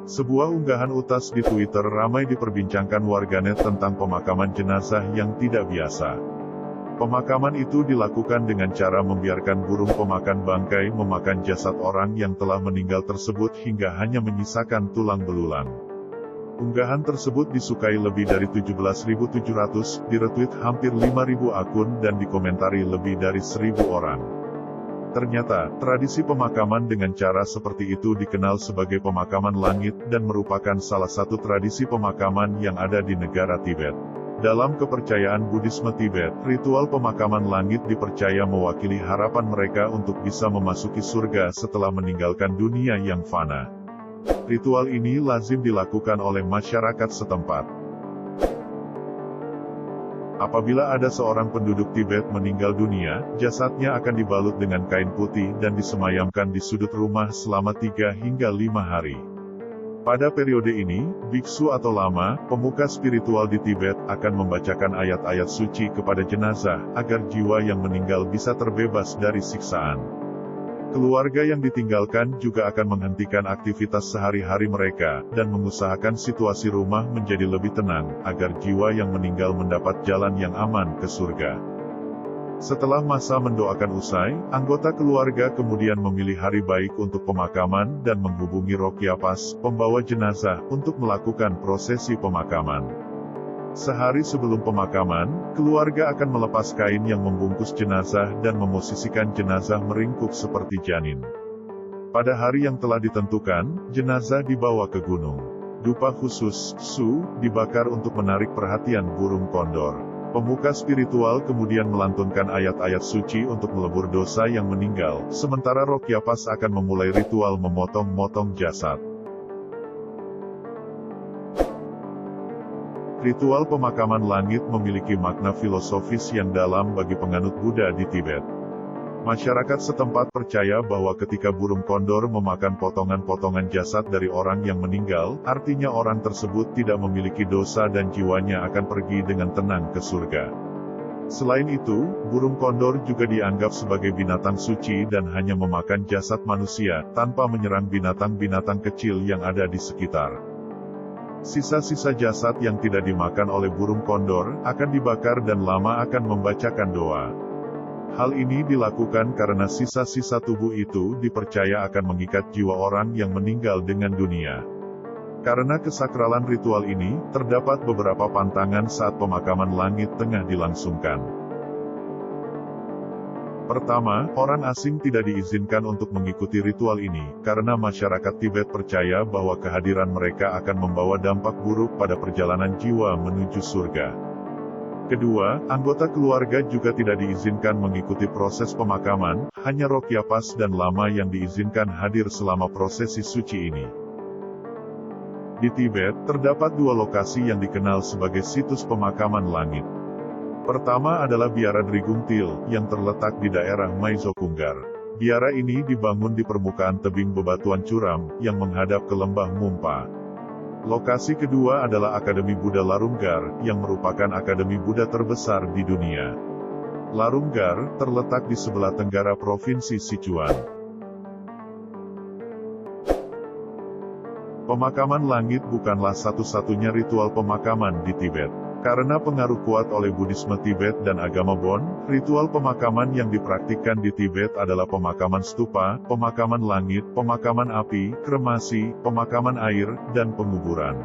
Sebuah unggahan utas di Twitter ramai diperbincangkan warganet tentang pemakaman jenazah yang tidak biasa. Pemakaman itu dilakukan dengan cara membiarkan burung pemakan bangkai memakan jasad orang yang telah meninggal tersebut hingga hanya menyisakan tulang belulang. Unggahan tersebut disukai lebih dari 17.700, di-retweet hampir 5.000 akun dan dikomentari lebih dari 1.000 orang. Ternyata, tradisi pemakaman dengan cara seperti itu dikenal sebagai pemakaman langit dan merupakan salah satu tradisi pemakaman yang ada di negara Tibet. Dalam kepercayaan Buddhisme Tibet, ritual pemakaman langit dipercaya mewakili harapan mereka untuk bisa memasuki surga setelah meninggalkan dunia yang fana. Ritual ini lazim dilakukan oleh masyarakat setempat. Apabila ada seorang penduduk Tibet meninggal dunia, jasadnya akan dibalut dengan kain putih dan disemayamkan di sudut rumah selama 3 hingga 5 hari. Pada periode ini, biksu atau lama, pemuka spiritual di Tibet, akan membacakan ayat-ayat suci kepada jenazah, agar jiwa yang meninggal bisa terbebas dari siksaan. Keluarga yang ditinggalkan juga akan menghentikan aktivitas sehari-hari mereka, dan mengusahakan situasi rumah menjadi lebih tenang, agar jiwa yang meninggal mendapat jalan yang aman ke surga. Setelah masa mendoakan usai, anggota keluarga kemudian memilih hari baik untuk pemakaman dan menghubungi Rokyapas, pembawa jenazah, untuk melakukan prosesi pemakaman. Sehari sebelum pemakaman, keluarga akan melepas kain yang membungkus jenazah dan memosisikan jenazah meringkuk seperti janin. Pada hari yang telah ditentukan, jenazah dibawa ke gunung. Dupa khusus, Su, dibakar untuk menarik perhatian burung kondor. Pemuka spiritual kemudian melantunkan ayat-ayat suci untuk melebur dosa yang meninggal, sementara Rokyapas akan memulai ritual memotong-motong jasad. Ritual pemakaman langit memiliki makna filosofis yang dalam bagi penganut Buddha di Tibet. Masyarakat setempat percaya bahwa ketika burung kondor memakan potongan-potongan jasad dari orang yang meninggal, artinya orang tersebut tidak memiliki dosa dan jiwanya akan pergi dengan tenang ke surga. Selain itu, burung kondor juga dianggap sebagai binatang suci dan hanya memakan jasad manusia, tanpa menyerang binatang-binatang kecil yang ada di sekitar. Sisa-sisa jasad yang tidak dimakan oleh burung kondor, akan dibakar dan lama akan membacakan doa. Hal ini dilakukan karena sisa-sisa tubuh itu dipercaya akan mengikat jiwa orang yang meninggal dengan dunia. Karena kesakralan ritual ini, terdapat beberapa pantangan saat pemakaman langit tengah dilangsungkan. Pertama, orang asing tidak diizinkan untuk mengikuti ritual ini, karena masyarakat Tibet percaya bahwa kehadiran mereka akan membawa dampak buruk pada perjalanan jiwa menuju surga. Kedua, anggota keluarga juga tidak diizinkan mengikuti proses pemakaman, hanya Rokyapas dan lama yang diizinkan hadir selama prosesi suci ini. Di Tibet, terdapat 2 lokasi yang dikenal sebagai situs pemakaman langit. Pertama adalah Biara Drigungtil, yang terletak di daerah Maizokunggar. Biara ini dibangun di permukaan tebing bebatuan curam, yang menghadap ke lembah Mumpa. Lokasi kedua adalah Akademi Buddha Larunggar, yang merupakan akademi Buddha terbesar di dunia. Larunggar, terletak di sebelah tenggara Provinsi Sichuan. Pemakaman langit bukanlah satu-satunya ritual pemakaman di Tibet. Karena pengaruh kuat oleh Buddhisme Tibet dan agama Bon, ritual pemakaman yang dipraktikkan di Tibet adalah pemakaman stupa, pemakaman langit, pemakaman api, kremasi, pemakaman air, dan penguburan.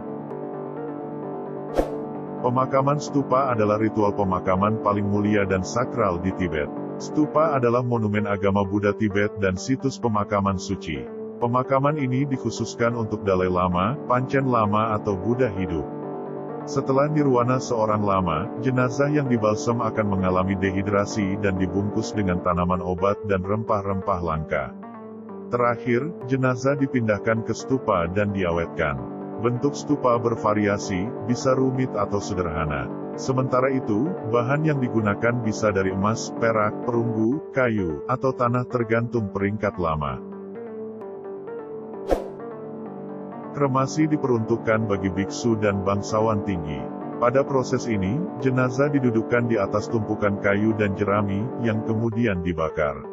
Pemakaman stupa adalah ritual pemakaman paling mulia dan sakral di Tibet. Stupa adalah monumen agama Buddha Tibet dan situs pemakaman suci. Pemakaman ini dikhususkan untuk Dalai Lama, Panchen Lama atau Buddha hidup. Setelah nirwana seorang lama, jenazah yang dibalsem akan mengalami dehidrasi dan dibungkus dengan tanaman obat dan rempah-rempah langka. Terakhir, jenazah dipindahkan ke stupa dan diawetkan. Bentuk stupa bervariasi, bisa rumit atau sederhana. Sementara itu, bahan yang digunakan bisa dari emas, perak, perunggu, kayu, atau tanah tergantung peringkat lama. Kremasi diperuntukkan bagi biksu dan bangsawan tinggi. Pada proses ini, jenazah didudukkan di atas tumpukan kayu dan jerami, yang kemudian dibakar.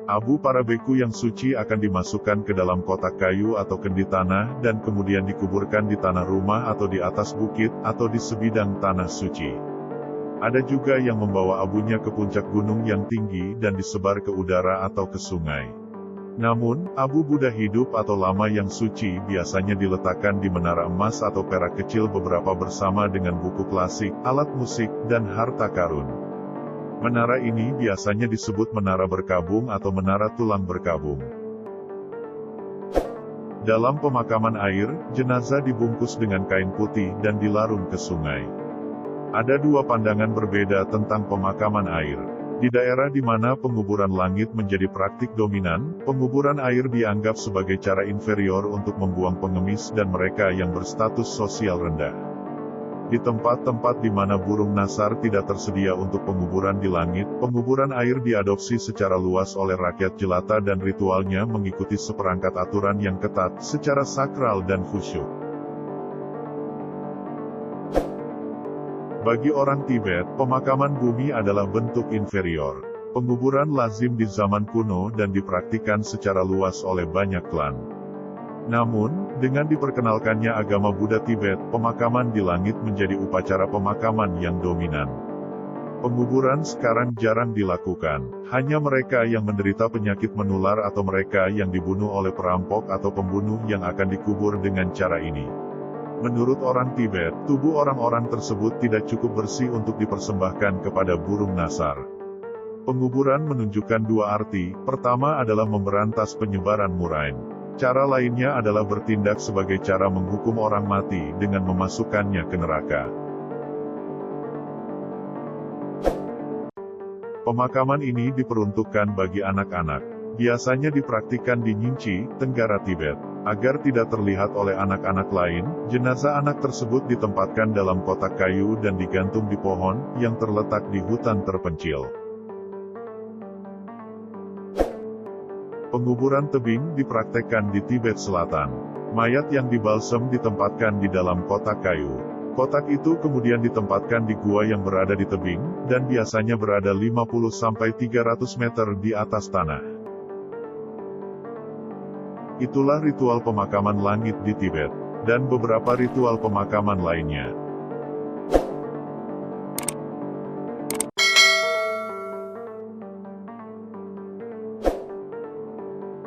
Abu para beku yang suci akan dimasukkan ke dalam kotak kayu atau kendi tanah dan kemudian dikuburkan di tanah rumah atau di atas bukit atau di sebidang tanah suci. Ada juga yang membawa abunya ke puncak gunung yang tinggi dan disebar ke udara atau ke sungai. Namun, abu Buddha hidup atau lama yang suci biasanya diletakkan di menara emas atau perak kecil beberapa bersama dengan buku klasik, alat musik, dan harta karun. Menara ini biasanya disebut menara berkabung atau menara tulang berkabung. Dalam pemakaman air, jenazah dibungkus dengan kain putih dan dilarung ke sungai. Ada dua pandangan berbeda tentang pemakaman air. Di daerah di mana penguburan langit menjadi praktik dominan, penguburan air dianggap sebagai cara inferior untuk membuang pengemis dan mereka yang berstatus sosial rendah. Di tempat-tempat di mana burung nasar tidak tersedia untuk penguburan di langit, penguburan air diadopsi secara luas oleh rakyat jelata dan ritualnya mengikuti seperangkat aturan yang ketat, secara sakral dan khusyuk. Bagi orang Tibet, pemakaman bumi adalah bentuk inferior. Penguburan lazim di zaman kuno dan dipraktikkan secara luas oleh banyak klan. Namun, dengan diperkenalkannya agama Buddha Tibet, pemakaman di langit menjadi upacara pemakaman yang dominan. Penguburan sekarang jarang dilakukan, hanya mereka yang menderita penyakit menular atau mereka yang dibunuh oleh perampok atau pembunuh yang akan dikubur dengan cara ini. Menurut orang Tibet, tubuh orang-orang tersebut tidak cukup bersih untuk dipersembahkan kepada burung nasar. Penguburan menunjukkan dua arti, pertama adalah memberantas penyebaran murain. Cara lainnya adalah bertindak sebagai cara menghukum orang mati dengan memasukkannya ke neraka. Pemakaman ini diperuntukkan bagi anak-anak. Biasanya dipraktikkan di Nyingchi, Tenggara Tibet. Agar tidak terlihat oleh anak-anak lain, jenazah anak tersebut ditempatkan dalam kotak kayu dan digantung di pohon yang terletak di hutan terpencil. Penguburan tebing dipraktekkan di Tibet Selatan. Mayat yang dibalsem ditempatkan di dalam kotak kayu. Kotak itu kemudian ditempatkan di gua yang berada di tebing, dan biasanya berada 50-300 meter di atas tanah. Itulah ritual pemakaman langit di Tibet, dan beberapa ritual pemakaman lainnya.